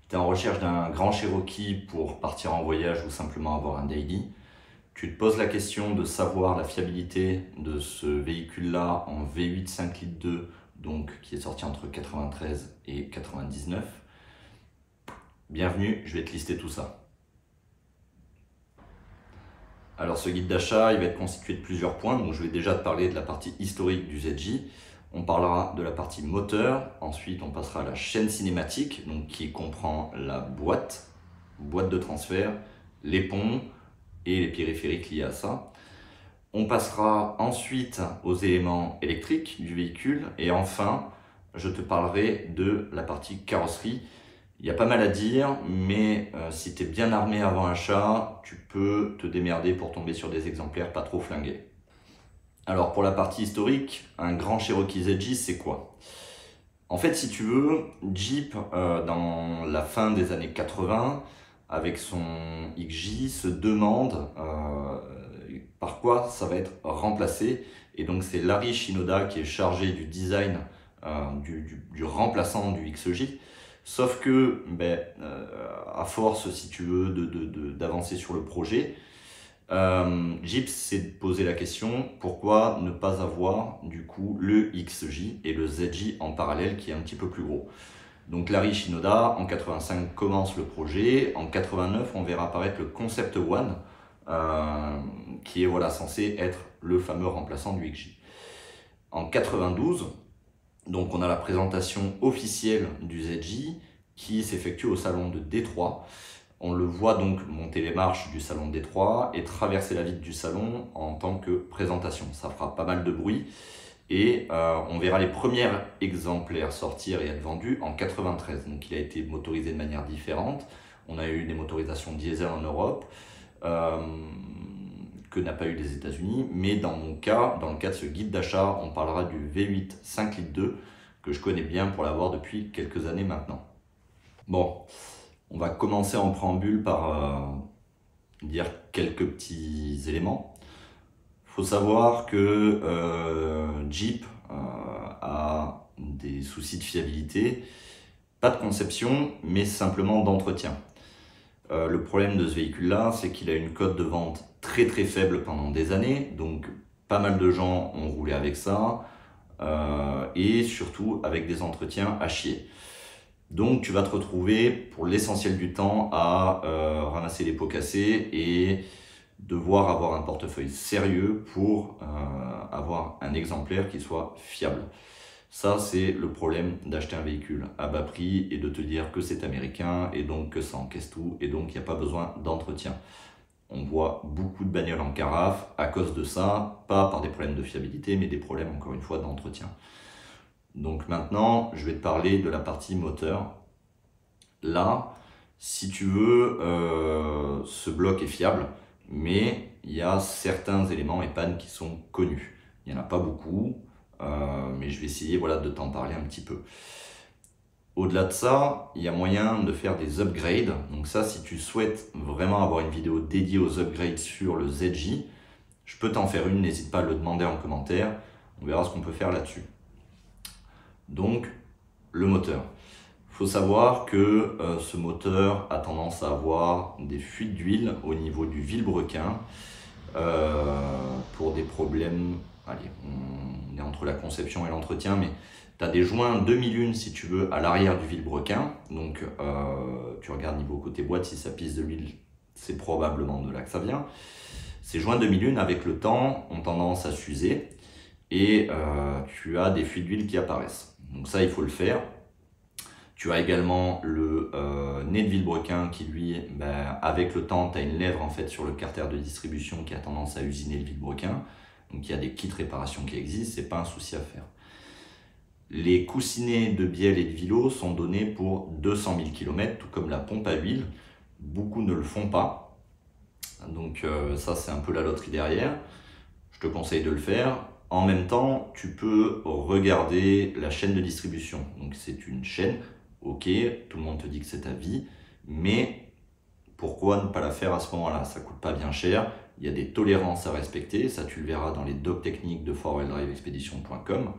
Tu es en recherche d'un grand Cherokee pour partir en voyage ou simplement avoir un daily. Tu te poses la question de savoir la fiabilité de ce véhicule-là en V8 5 litres 2, donc qui est sorti entre 93 et 99. Bienvenue, je vais te lister tout ça. Alors ce guide d'achat, il va être constitué de plusieurs points. Donc je vais déjà te parler de la partie historique du ZJ. On parlera de la partie moteur, ensuite on passera à la chaîne cinématique, donc qui comprend la boîte de transfert, les ponts et les périphériques liés à ça. On passera ensuite aux éléments électriques du véhicule et enfin je te parlerai de la partie carrosserie. Il y a pas mal à dire, mais si tu es bien armé avant achat, tu peux te démerder pour tomber sur des exemplaires pas trop flingués. Alors pour la partie historique, un grand Cherokee ZJ, c'est quoi? En fait, si tu veux, Jeep, dans la fin des années 80, avec son XJ, se demande par quoi ça va être remplacé. Et donc c'est Larry Shinoda qui est chargé du design du remplaçant du XJ. Sauf que, à force, si tu veux, d'avancer sur le projet, Jeep s'est posé la question pourquoi ne pas avoir du coup le XJ et le ZJ en parallèle qui est un petit peu plus gros. Donc Larry Shinoda en 85 commence le projet, en 89 on verra apparaître le Concept One qui est voilà, censé être le fameux remplaçant du XJ. En 92, donc on a la présentation officielle du ZJ qui s'effectue au salon de Détroit. On le voit donc monter les marches du salon de Détroit et traverser la vitre du salon en tant que présentation. Ça fera pas mal de bruit et on verra les premiers exemplaires sortir et être vendus en 93. Donc il a été motorisé de manière différente. On a eu des motorisations diesel en Europe que n'a pas eu les États-Unis. Mais dans mon cas, dans le cas de ce guide d'achat, on parlera du V8 5 litres 2 que je connais bien pour l'avoir depuis quelques années maintenant. Bon. On va commencer en préambule par dire quelques petits éléments. Il faut savoir que Jeep a des soucis de fiabilité, pas de conception, mais simplement d'entretien. Le problème de ce véhicule-là, c'est qu'il a une cote de vente très faible pendant des années, donc pas mal de gens ont roulé avec ça, et surtout avec des entretiens à chier. Donc tu vas te retrouver pour l'essentiel du temps à ramasser les pots cassés et devoir avoir un portefeuille sérieux pour avoir un exemplaire qui soit fiable. Ça, c'est le problème d'acheter un véhicule à bas prix et de te dire que c'est américain et donc que ça encaisse tout et donc il n'y a pas besoin d'entretien. On voit beaucoup de bagnoles en carafe à cause de ça, pas par des problèmes de fiabilité mais des problèmes encore une fois d'entretien. Donc maintenant, je vais te parler de la partie moteur. Là, si tu veux, ce bloc est fiable, mais il y a certains éléments et pannes qui sont connus. Il n'y en a pas beaucoup, mais je vais essayer voilà, de t'en parler un petit peu. Au-delà de ça, il y a moyen de faire des upgrades. Donc ça, si tu souhaites vraiment avoir une vidéo dédiée aux upgrades sur le ZJ, je peux t'en faire une, n'hésite pas à le demander en commentaire. On verra ce qu'on peut faire là-dessus. Donc, le moteur. Il faut savoir que ce moteur a tendance à avoir des fuites d'huile au niveau du vilebrequin pour des problèmes, allez, on est entre la conception et l'entretien, mais tu as des joints demi-lune si tu veux à l'arrière du vilebrequin, donc tu regardes niveau côté boîte, si ça pisse de l'huile, c'est probablement de là que ça vient. Ces joints demi-lune avec le temps ont tendance à s'user et tu as des fuites d'huile qui apparaissent. Donc ça, il faut le faire. Tu as également le nez de vilebrequin qui lui, avec le temps, tu as une lèvre en fait sur le carter de distribution qui a tendance à usiner le vilebrequin. Donc il y a des kits réparation qui existent, c'est pas un souci à faire. Les coussinets de bielle et de vilo sont donnés pour 200 000 km, tout comme la pompe à huile. Beaucoup ne le font pas. Donc ça, c'est un peu la loterie derrière. Je te conseille de le faire. En même temps, tu peux regarder la chaîne de distribution. Donc c'est une chaîne, ok, tout le monde te dit que c'est ta vie, mais pourquoi ne pas la faire à ce moment-là? Ça coûte pas bien cher, il y a des tolérances à respecter, ça tu le verras dans les docs techniques de 4wheeldriveexpedition.com.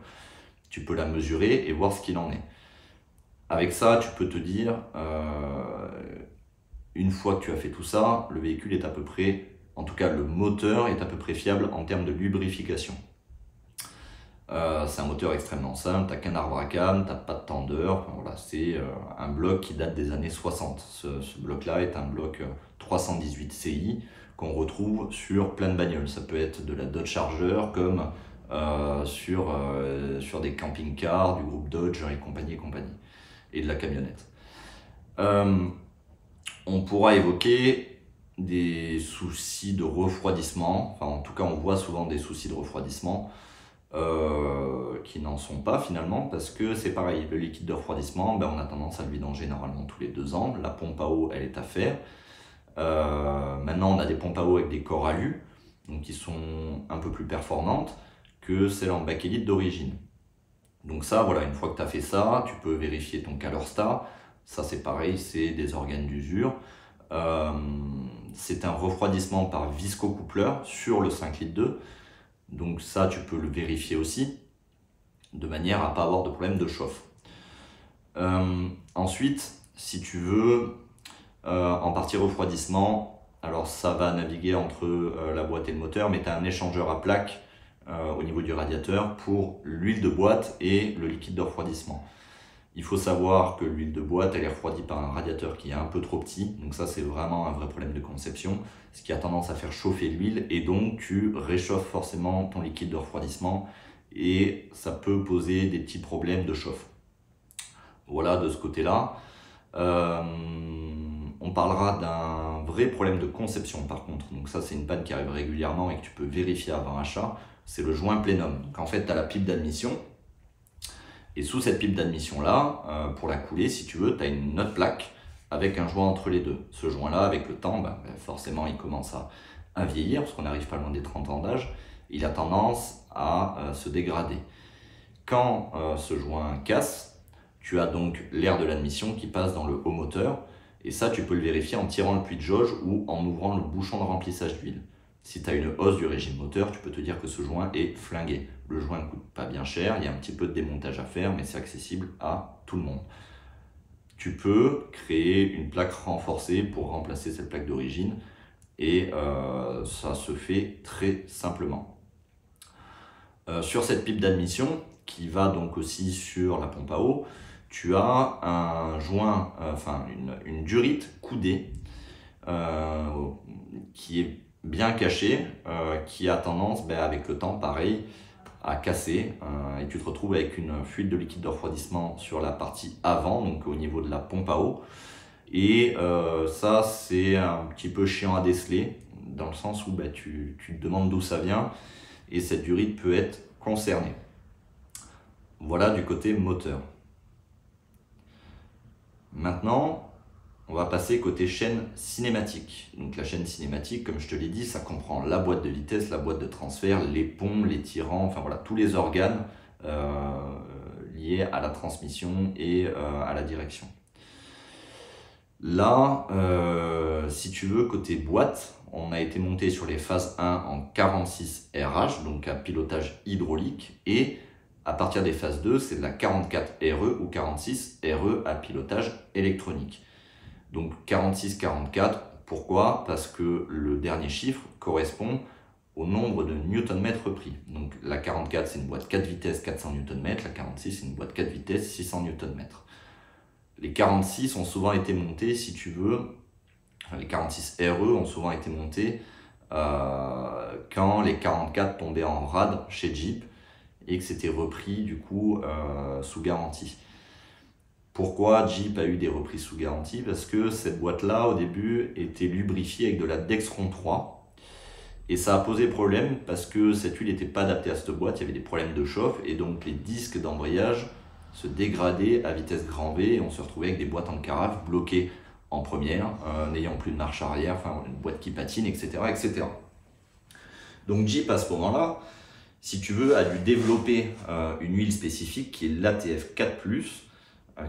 Tu peux la mesurer et voir ce qu'il en est. Avec ça, tu peux te dire, une fois que tu as fait tout ça, le véhicule est à peu près, en tout cas le moteur est à peu près fiable en termes de lubrification. C'est un moteur extrêmement simple, tu n'as qu'un arbre à cam, tu n'as pas de tendeur, enfin, voilà, c'est un bloc qui date des années 60. Ce bloc-là est un bloc 318 CI qu'on retrouve sur plein de bagnoles. Ça peut être de la Dodge Charger comme sur des camping-cars du groupe Dodge et compagnie, et de la camionnette. On pourra évoquer des soucis de refroidissement, enfin en tout cas on voit souvent des soucis de refroidissement qui n'en sont pas finalement, parce que c'est pareil, le liquide de refroidissement, on a tendance à le vidanger généralement tous les 2 ans, la pompe à eau elle est à faire. Maintenant on a des pompes à eau avec des corps alu, donc qui sont un peu plus performantes que celles en bakélite d'origine. Donc ça voilà, une fois que tu as fait ça, tu peux vérifier ton calorstat. Ça c'est pareil, c'est des organes d'usure. C'est un refroidissement par viscocoupleur sur le 5 litres 2. Donc ça tu peux le vérifier aussi, de manière à ne pas avoir de problème de chauffe. Ensuite, si tu veux, en partie refroidissement, alors ça va naviguer entre la boîte et le moteur, mais tu as un échangeur à plaques au niveau du radiateur pour l'huile de boîte et le liquide de refroidissement. Il faut savoir que l'huile de boîte elle est refroidie par un radiateur qui est un peu trop petit, donc ça c'est vraiment un vrai problème de conception, ce qui a tendance à faire chauffer l'huile et donc tu réchauffes forcément ton liquide de refroidissement et ça peut poser des petits problèmes de chauffe. Voilà de ce côté-là. On parlera d'un vrai problème de conception par contre, donc ça c'est une panne qui arrive régulièrement et que tu peux vérifier avant achat, c'est le joint plénum. Donc en fait tu as la pipe d'admission. Et sous cette pipe d'admission là, pour la couler, si tu veux, tu as une autre plaque avec un joint entre les deux. Ce joint là, avec le temps, forcément il commence à vieillir, parce qu'on n'arrive pas loin des 30 ans d'âge, il a tendance à se dégrader. Quand ce joint casse, tu as donc l'air de l'admission qui passe dans le haut moteur, et ça tu peux le vérifier en tirant le puits de jauge ou en ouvrant le bouchon de remplissage d'huile. Si tu as une hausse du régime moteur, tu peux te dire que ce joint est flingué. Le joint ne coûte pas bien cher, il y a un petit peu de démontage à faire, mais c'est accessible à tout le monde. Tu peux créer une plaque renforcée pour remplacer cette plaque d'origine et ça se fait très simplement. Sur cette pipe d'admission, qui va donc aussi sur la pompe à eau, tu as un joint, une durite coudée qui est bien caché, qui a tendance avec le temps pareil à casser et tu te retrouves avec une fuite de liquide de refroidissement sur la partie avant, donc au niveau de la pompe à eau, et ça c'est un petit peu chiant à déceler dans le sens où tu te demandes d'où ça vient et cette durite peut être concernée. Voilà du côté moteur. Maintenant on va passer côté chaîne cinématique. Donc la chaîne cinématique, comme je te l'ai dit, ça comprend la boîte de vitesse, la boîte de transfert, les ponts, les tirants, enfin voilà, tous les organes liés à la transmission et à la direction. Là, si tu veux, côté boîte, on a été monté sur les phases 1 en 46 RH, donc à pilotage hydraulique, et à partir des phases 2, c'est de la 44 RE ou 46 RE à pilotage électronique. Donc 46-44, pourquoi? Parce que le dernier chiffre correspond au nombre de newton-mètres pris. Donc la 44 c'est une boîte 4 vitesses 400 Nm, la 46 c'est une boîte 4 vitesses 600 Nm. Les 46 ont souvent été montés, si tu veux, les 46 RE ont souvent été montés quand les 44 tombaient en rade chez Jeep et que c'était repris du coup sous garantie. Pourquoi Jeep a eu des reprises sous garantie? Parce que cette boîte-là, au début, était lubrifiée avec de la Dexron 3. Et ça a posé problème parce que cette huile n'était pas adaptée à cette boîte, il y avait des problèmes de chauffe et donc les disques d'embrayage se dégradaient à vitesse grand V et on se retrouvait avec des boîtes en carafe bloquées en première, n'ayant plus de marche arrière, enfin une boîte qui patine, etc., etc. Donc Jeep à ce moment-là, si tu veux, a dû développer une huile spécifique qui est l'ATF 4+,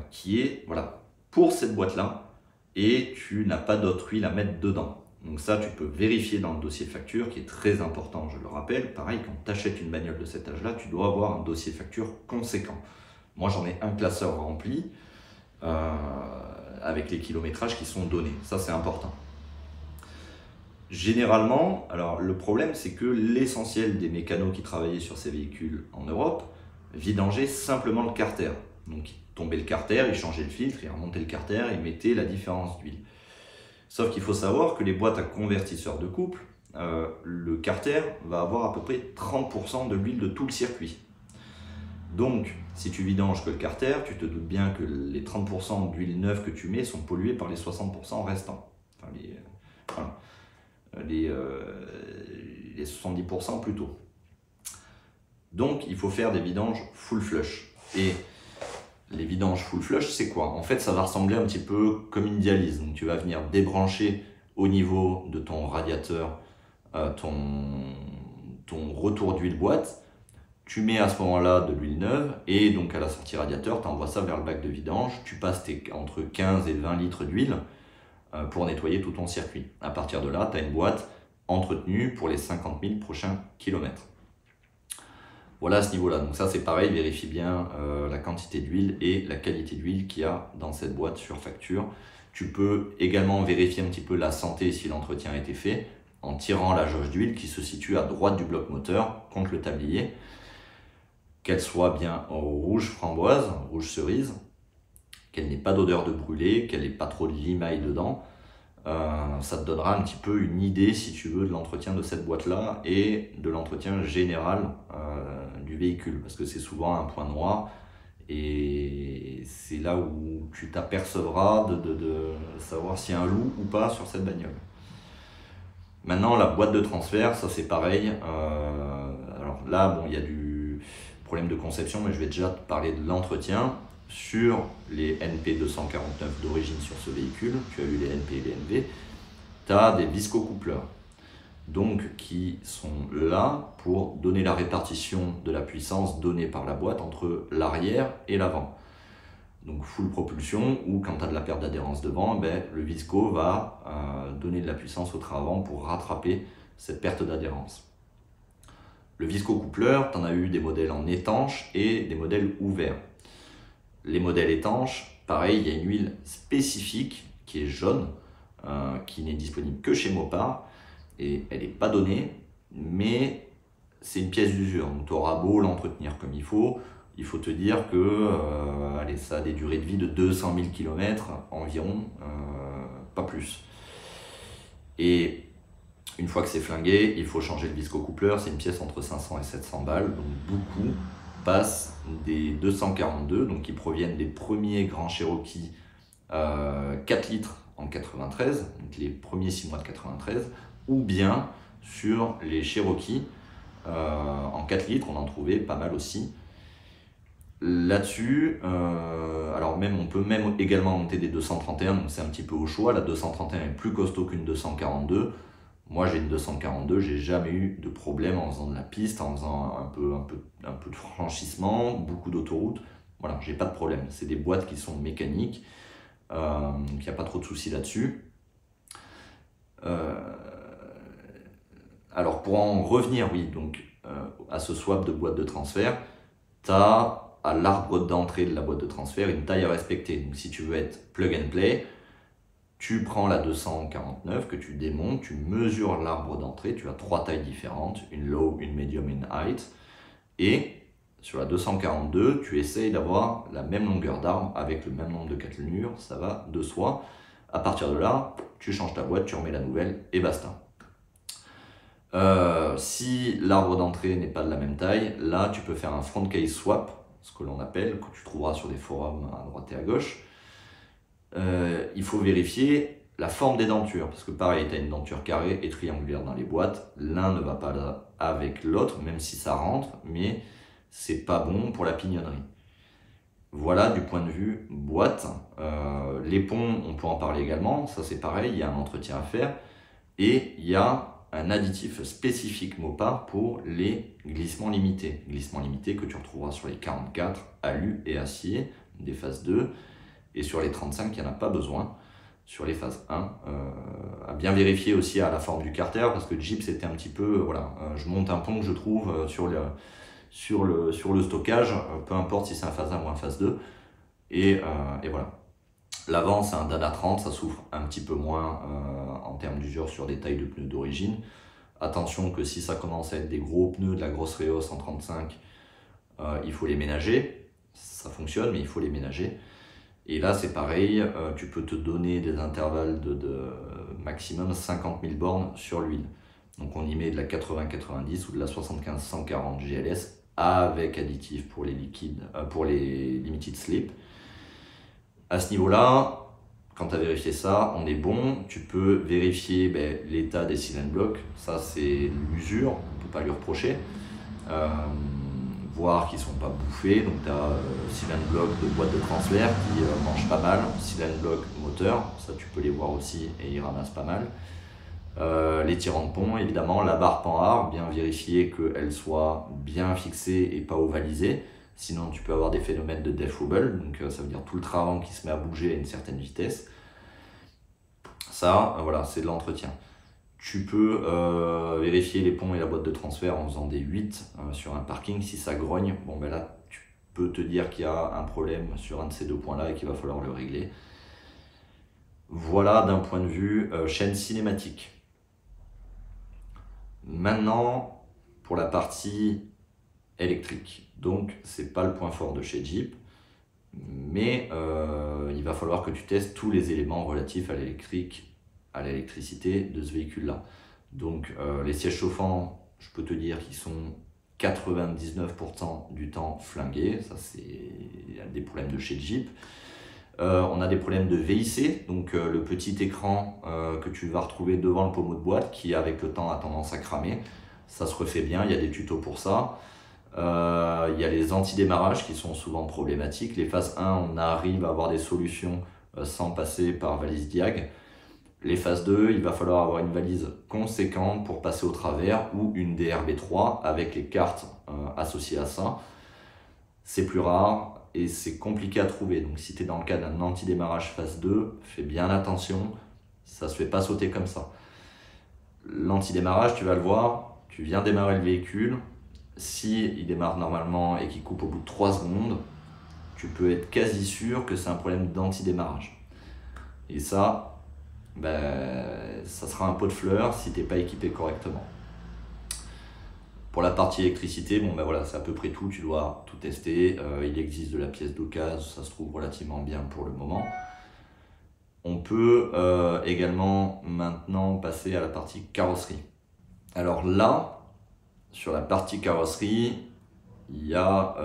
qui est voilà, pour cette boîte-là, et tu n'as pas d'autre huile à mettre dedans. Donc ça, tu peux vérifier dans le dossier facture, qui est très important, je le rappelle. Pareil, quand tu achètes une bagnole de cet âge-là, tu dois avoir un dossier facture conséquent. Moi, j'en ai un classeur rempli. avec les kilométrages qui sont donnés. Ça, c'est important. Généralement, alors le problème, c'est que l'essentiel des mécanos qui travaillaient sur ces véhicules en Europe vidangeaient simplement le carter. Donc, ils tombaient le carter, ils changeaient le filtre, ils remontaient le carter et mettaient la différence d'huile. Sauf qu'il faut savoir que les boîtes à convertisseurs de couple, le carter va avoir à peu près 30% de l'huile de tout le circuit. Donc, si tu vidanges que le carter, tu te doutes bien que les 30% d'huile neuve que tu mets sont pollués par les 60% restants. Enfin, les 70% plutôt. Donc, il faut faire des vidanges full flush. Et les vidanges full flush, c'est quoi? En fait, ça va ressembler un petit peu comme une dialyse. Donc, tu vas venir débrancher au niveau de ton radiateur ton retour d'huile boîte. Tu mets à ce moment-là de l'huile neuve et donc à la sortie radiateur, tu envoies ça vers le bac de vidange. Tu passes entre 15 et 20 litres d'huile pour nettoyer tout ton circuit. À partir de là, tu as une boîte entretenue pour les 50 000 prochains kilomètres. Voilà à ce niveau-là. Donc ça, c'est pareil, vérifie bien la quantité d'huile et la qualité d'huile qu'il y a dans cette boîte sur facture. Tu peux également vérifier un petit peu la santé si l'entretien a été fait en tirant la jauge d'huile qui se situe à droite du bloc moteur contre le tablier. Qu'elle soit bien rouge framboise, rouge cerise, qu'elle n'ait pas d'odeur de brûlé, qu'elle n'ait pas trop de limaille dedans. Ça te donnera un petit peu une idée, si tu veux, de l'entretien de cette boîte-là et de l'entretien général du véhicule. Parce que c'est souvent un point noir et c'est là où tu t'apercevras de savoir s'il y a un loup ou pas sur cette bagnole. Maintenant, la boîte de transfert, ça c'est pareil. Alors là, bon, il y a du problème de conception, mais je vais déjà te parler de l'entretien. Sur les NP249 d'origine sur ce véhicule, tu as eu les NP et les NV, tu as des viscocoupleurs, donc qui sont là pour donner la répartition de la puissance donnée par la boîte entre l'arrière et l'avant. Donc full propulsion, ou quand tu as de la perte d'adhérence devant, ben, le visco va donner de la puissance au train avant pour rattraper cette perte d'adhérence. Le viscocoupleur, tu en as eu des modèles en étanche et des modèles ouverts. Les modèles étanches, pareil, il y a une huile spécifique qui est jaune, qui n'est disponible que chez Mopar, et elle n'est pas donnée, mais c'est une pièce d'usure, donc tu auras beau l'entretenir comme il faut te dire que allez, ça a des durées de vie de 200 000 km environ, pas plus. Et une fois que c'est flingué, il faut changer le viscocoupleur, c'est une pièce entre 500 et 700 balles, donc beaucoup passent des 242, donc qui proviennent des premiers grands Cherokee 4 litres en 93, donc les premiers 6 mois de 93, ou bien sur les Cherokee en 4 litres, on en trouvait pas mal aussi. Là-dessus, alors on peut même également monter des 231, donc c'est un petit peu au choix. La 231 est plus costaud qu'une 242. Moi j'ai une 242, j'ai jamais eu de problème en faisant de la piste, en faisant un peu de franchissement, beaucoup d'autoroutes. Voilà, j'ai pas de problème. C'est des boîtes qui sont mécaniques, donc il n'y a pas trop de soucis là-dessus. Alors pour en revenir, oui, donc à ce swap de boîte de transfert, tu as à l'arbre d'entrée de la boîte de transfert une taille à respecter. Donc si tu veux être plug and play, tu prends la 249 que tu démontes, tu mesures l'arbre d'entrée, tu as 3 tailles différentes, une low, une medium et une height. Et sur la 242, tu essayes d'avoir la même longueur d'arbre avec le même nombre de cannelures, ça va de soi. À partir de là, tu changes ta boîte, tu remets la nouvelle et basta. Si l'arbre d'entrée n'est pas de la même taille, là tu peux faire un front case swap, ce que l'on appelle, que tu trouveras sur des forums à droite et à gauche. Il faut vérifier la forme des dentures, parce que pareil, tu as une denture carrée et triangulaire dans les boîtes, l'un ne va pas là avec l'autre, même si ça rentre, mais c'est pas bon pour la pignonnerie. Voilà du point de vue boîte. Les ponts, on peut en parler également, ça c'est pareil, il y a un entretien à faire, et il y a un additif spécifique Mopar pour les glissements limités. Glissements limités que tu retrouveras sur les 44, alu et acier, des phases 2, et sur les 35, il n'y en a pas besoin. Sur les phases 1, à bien vérifier aussi à la forme du carter, parce que Jeep c'était un petit peu, voilà, je monte un pont que je trouve sur le stockage, peu importe si c'est un phase 1 ou un phase 2, et voilà. L'avant, c'est un Dana 30, ça souffre un petit peu moins en termes d'usure sur des tailles de pneus d'origine. Attention que si ça commence à être des gros pneus, de la grosse Reos en 35, il faut les ménager. Ça fonctionne, mais il faut les ménager. Et là, c'est pareil, tu peux te donner des intervalles de maximum 50 000 bornes sur l'huile. Donc on y met de la 80-90 ou de la 75-140 GLS avec additif pour les liquides, pour les limited slip. À ce niveau-là, quand tu as vérifié ça, on est bon. Tu peux vérifier l'état des cylindres blocs. Ça, c'est l'usure, on ne peut pas lui reprocher. Voir qu'ils ne sont pas bouffés. Donc, tu as cylindre bloc de boîte de transfert qui mange pas mal. Cylindre bloc moteur, ça tu peux les voir aussi et ils ramassent pas mal. Les tirants de pont, évidemment, la barre panhard, bien vérifier qu'elle soit bien fixée et pas ovalisée. Sinon, tu peux avoir des phénomènes de death wobble, donc ça veut dire tout le train avant qui se met à bouger à une certaine vitesse. Ça, voilà, c'est de l'entretien. Tu peux vérifier les ponts et la boîte de transfert en faisant des 8 sur un parking. Si ça grogne, bon ben là, tu peux te dire qu'il y a un problème sur un de ces deux points-là et qu'il va falloir le régler. Voilà d'un point de vue chaîne cinématique. Maintenant, pour la partie électrique. Donc, c'est pas le point fort de chez Jeep, mais il va falloir que tu testes tous les éléments relatifs à l'électricité de ce véhicule-là. Donc, les sièges chauffants, je peux te dire qu'ils sont 99% du temps flingués. Ça, c'est des problèmes de chez Jeep. On a des problèmes de VIC, donc le petit écran que tu vas retrouver devant le pommeau de boîte qui, avec le temps, a tendance à cramer. Ça se refait bien, il y a des tutos pour ça. Il y a les anti-démarrages qui sont souvent problématiques. Les phases 1, on arrive à avoir des solutions sans passer par valise diag. Les phases 2, il va falloir avoir une valise conséquente pour passer au travers ou une DRB3 avec les cartes associées à ça. C'est plus rare et c'est compliqué à trouver. Donc si tu es dans le cas d'un anti-démarrage phase 2, fais bien attention, ça ne se fait pas sauter comme ça. L'anti-démarrage, tu vas le voir, tu viens démarrer le véhicule. Si il démarre normalement et qu'il coupe au bout de 3 secondes, tu peux être quasi sûr que c'est un problème d'anti-démarrage. Et ça, ça sera un pot de fleurs si tu n'es pas équipé correctement. Pour la partie électricité, voilà, c'est à peu près tout, tu dois tout tester. Il existe de la pièce d'occasion, ça se trouve relativement bien pour le moment. On peut également maintenant passer à la partie carrosserie. Alors là, sur la partie carrosserie, il y a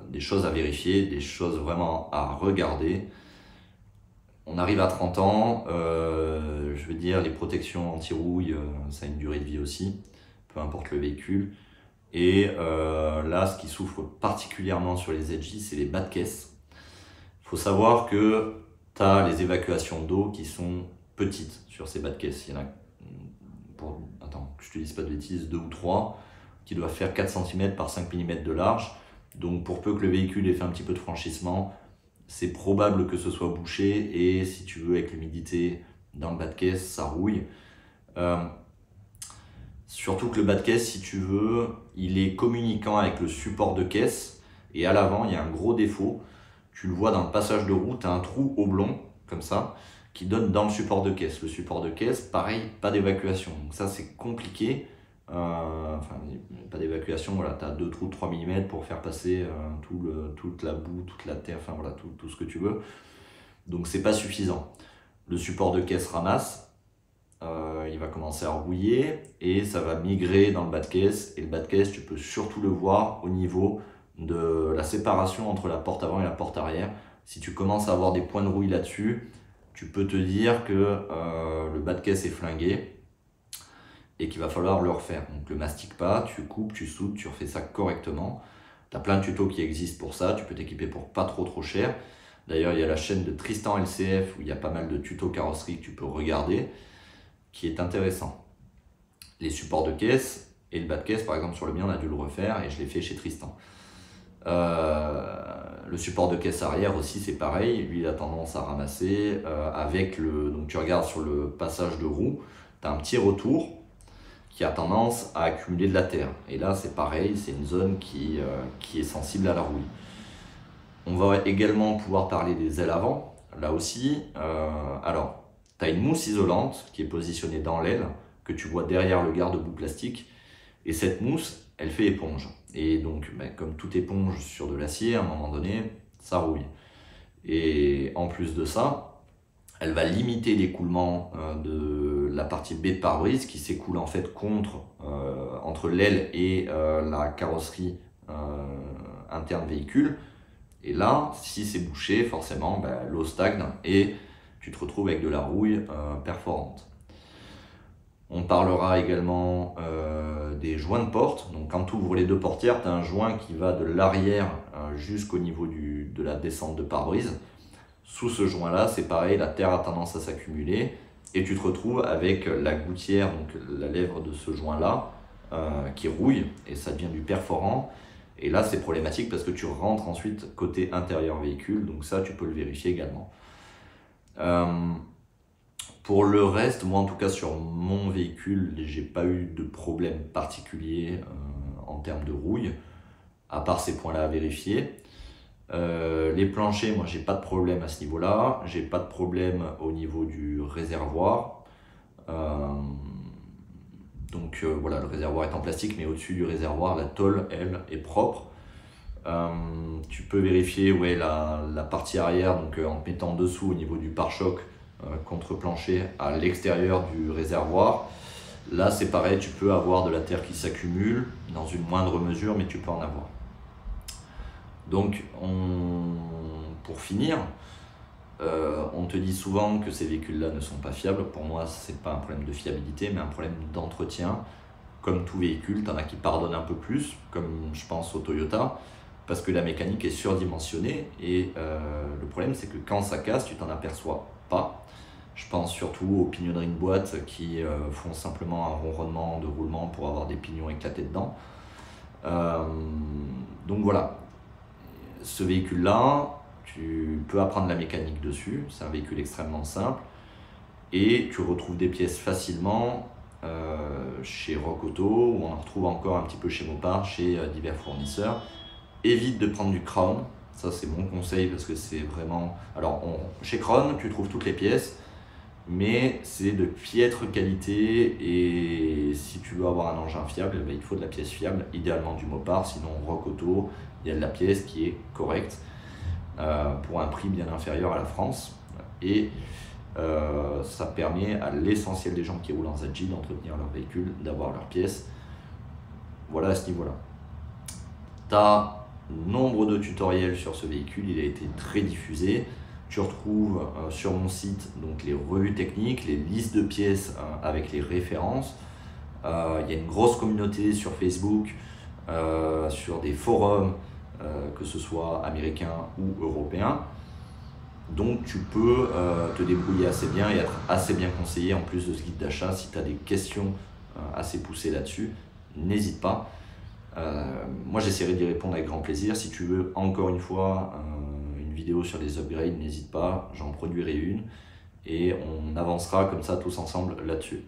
des choses à vérifier, des choses vraiment à regarder. On arrive à 30 ans, je veux dire, les protections anti-rouille, ça a une durée de vie aussi, peu importe le véhicule. Et là, ce qui souffre particulièrement sur les Edgy, c'est les bas de caisse. Il faut savoir que tu as les évacuations d'eau qui sont petites sur ces bas de caisse. Il y en a, attends, que je te dise pas de bêtises, 2 ou 3 qui doivent faire 4 cm par 5 mm de large. Donc pour peu que le véhicule ait fait un petit peu de franchissement, c'est probable que ce soit bouché et si tu veux, avec l'humidité dans le bas de caisse, ça rouille. Surtout que le bas de caisse, si tu veux, il est communicant avec le support de caisse et à l'avant, il y a un gros défaut. Tu le vois dans le passage de roue, tu as un trou oblong, comme ça, qui donne dans le support de caisse. Le support de caisse, pareil, pas d'évacuation. Donc ça, c'est compliqué. Enfin, pas d'évacuation, voilà, tu as 2 trous de 3 mm pour faire passer toute la boue, toute la terre, enfin voilà, tout ce que tu veux. Donc c'est pas suffisant. Le support de caisse ramasse, il va commencer à rouiller et ça va migrer dans le bas de caisse. Et le bas de caisse, tu peux surtout le voir au niveau de la séparation entre la porte avant et la porte arrière. Si tu commences à avoir des points de rouille là-dessus, tu peux te dire que le bas de caisse est flingué et qu'il va falloir le refaire. Donc le mastique pas, tu coupes, tu soudes, tu refais ça correctement. Tu as plein de tutos qui existent pour ça, tu peux t'équiper pour pas trop cher. D'ailleurs, il y a la chaîne de Tristan LCF où il y a pas mal de tutos carrosserie que tu peux regarder, qui est intéressant. Les supports de caisse et le bas de caisse, par exemple sur le mien, on a dû le refaire et je l'ai fait chez Tristan. Le support de caisse arrière aussi, c'est pareil, lui il a tendance à ramasser donc tu regardes sur le passage de roue, tu as un petit retour qui a tendance à accumuler de la terre. Et là, c'est pareil, c'est une zone qui est sensible à la rouille. On va également pouvoir parler des ailes avant. là aussi. Alors, tu as une mousse isolante qui est positionnée dans l'aile, que tu vois derrière le garde-boue plastique. Et cette mousse, elle fait éponge. Et donc, comme toute éponge sur de l'acier, à un moment donné, ça rouille. Et en plus de ça, elle va limiter l'écoulement de la partie baie de pare-brise qui s'écoule en fait entre l'aile et la carrosserie interne véhicule. Et là, si c'est bouché, forcément, l'eau stagne et tu te retrouves avec de la rouille perforante. On parlera également des joints de porte. Donc quand tu ouvres les deux portières, tu as un joint qui va de l'arrière jusqu'au niveau de la descente de pare-brise. Sous ce joint-là, c'est pareil, la terre a tendance à s'accumuler et tu te retrouves avec la gouttière, donc la lèvre de ce joint-là, qui rouille et ça devient du perforant. Et là, c'est problématique parce que tu rentres ensuite côté intérieur véhicule, donc ça, tu peux le vérifier également. Pour le reste, moi en tout cas sur mon véhicule, j'ai pas eu de problème particulier en termes de rouille, à part ces points-là à vérifier. Les planchers, moi j'ai pas de problème à ce niveau-là, j'ai pas de problème au niveau du réservoir. Voilà, le réservoir est en plastique, mais au-dessus du réservoir, la tôle, elle, est propre. Tu peux vérifier la partie arrière, donc en te mettant dessous au niveau du pare-choc contre-plancher à l'extérieur du réservoir. Là c'est pareil, tu peux avoir de la terre qui s'accumule dans une moindre mesure, mais tu peux en avoir. Donc pour finir, on te dit souvent que ces véhicules-là ne sont pas fiables. Pour moi, ce n'est pas un problème de fiabilité, mais un problème d'entretien. Comme tout véhicule, tu en as qui pardonnent un peu plus, comme je pense au Toyota, parce que la mécanique est surdimensionnée. Et le problème, c'est que quand ça casse, tu t'en aperçois pas. Je pense surtout aux pignonneries de boîte qui font simplement un ronronnement de roulement pour avoir des pignons éclatés dedans. Donc voilà, ce véhicule-là, tu peux apprendre la mécanique dessus, c'est un véhicule extrêmement simple et tu retrouves des pièces facilement chez Rock Auto ou on en retrouve encore un petit peu chez Mopar, chez divers fournisseurs. Évite de prendre du Crown, ça c'est mon conseil parce que c'est vraiment... Alors chez Crown, tu trouves toutes les pièces, mais c'est de piètre qualité et si tu veux avoir un engin fiable, il faut de la pièce fiable, idéalement du Mopar, sinon Rock Auto, il y a de la pièce qui est correcte pour un prix bien inférieur à la France et ça permet à l'essentiel des gens qui roulent en ZJ d'entretenir leur véhicule, d'avoir leurs pièces. Voilà à ce niveau-là. Tu as nombre de tutoriels sur ce véhicule, il a été très diffusé. Tu retrouves sur mon site donc les revues techniques, les listes de pièces avec les références. Il y a une grosse communauté sur Facebook, sur des forums, que ce soit américains ou européens. Donc tu peux te débrouiller assez bien et être assez bien conseillé en plus de ce guide d'achat. Si tu as des questions assez poussées là-dessus, n'hésite pas. Moi j'essaierai d'y répondre avec grand plaisir. Si tu veux encore une fois une vidéo sur les upgrades, n'hésite pas, j'en produirai une et on avancera comme ça tous ensemble là-dessus.